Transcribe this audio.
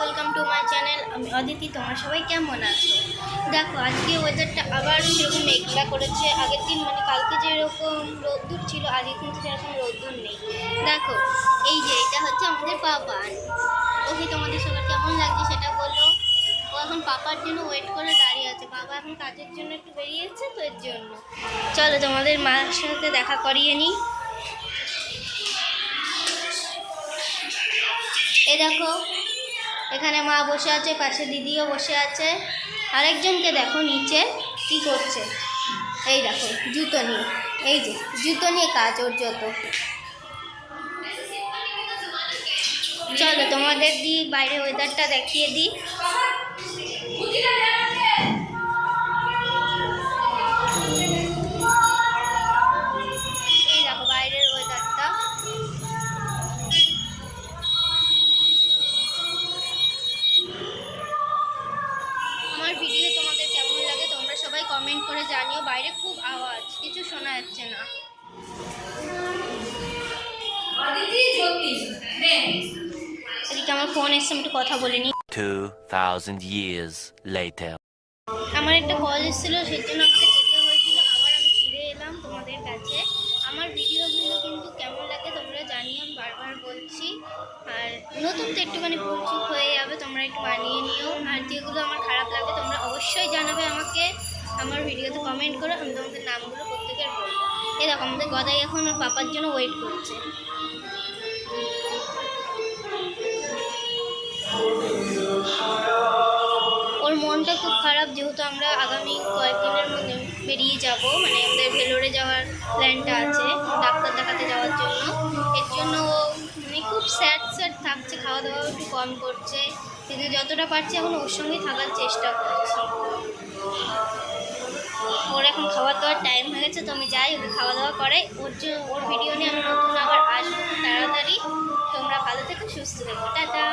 Welcome to my channel. আমি অদিতি। তোমরা সবাই কেমন আছো? দেখো, আজকে ওয়েদারটা আবার সেরকম মেঘলা করেছে। আগের দিন মানে কালকে যেরকম রোদ্দুর ছিল, আজকে কিন্তু সেরকম রোদ্দুর নেই। দেখো, এই যে এটা হচ্ছে আমাদের পাপান। ওকে, তোমাদের সবার কেমন লাগছে সেটা বলো। ও এখন পাপার জন্য ওয়েট করে দাঁড়িয়ে আছে। বাবা এখন কাজের জন্য একটু বেরিয়েছে, তো এর জন্য। চলো তোমাদের মার সাথে দেখা করিয়ে নিই। এই দেখো, এখানে মা বসে আছে, পাশে দিদিও বসে আছে। আরেকজনকে দেখো নিচে কি করছে। এই দেখো, জুতো নিয়ে, এই যে জুতো নিয়ে কাজ ওর যত। চলো তোমাদের দিই বাইরে ওয়েদারটা দেখিয়ে দিই। এই দেখো বাইরের ওয়েদারটা। আমার ভিডিও তোমাদের কেমন লাগে তোমরা সবাই কমেন্ট করে জানিও। বাইরে খুব আওয়াজ, কিছু শোনা যাচ্ছে না। এদিকে আমার ফোন এসে, আমি একটু কথা বলিনি। 2000 years later. আমার একটা কল এসেছিলো, সেই জন্য আমাকে যেতে হয়েছিল। আবার আমি ফিরে এলাম তোমাদের কাছে। আমার ভিডিওগুলো কিন্তু কেমন লাগে তোমরা জানিও, আমি বারবার বলছি। আর নতুন তো একটুখানি ভুলচুক হয়ে যাবে, তোমরা একটু মানিয়ে নিও। আর যেগুলো আমার খারাপ লাগে তোমরা অবশ্যই জানাবে আমাকে। আমার ভিডিওতে কমেন্ট করো, আমি তোমাদের নামগুলো প্রত্যেকের বলবো। এই দেখো, আমাদের গদাই এখন ওর পাপার জন্য ওয়েট করছে। ওর মনটা খুব খারাপ, যেহেতু আমরা আগামী কয়েকদিনের মধ্যে বেরিয়ে যাব, মানে আমাদের ভেলোরে যাওয়ার প্ল্যানটা আছে ডাক্তার দেখাতে যাওয়ার জন্য। এর জন্য ও মানে খুব স্যাড থাকছে, খাওয়া দাওয়া একটু কম করছে, কিন্তু যতটা পারছি এখন ওর সঙ্গেই থাকার চেষ্টা করছি। ওর এখন খাওয়া দাওয়ার টাইম হয়ে গেছে, তো আমি যাই ওকে খাওয়া দাওয়া করে। ওর ভিডিও নিয়ে আমি নতুন আবার আসবো তাড়াতাড়ি। তোমরা ভালো থেকো, সুস্থ থেকো, টাটা।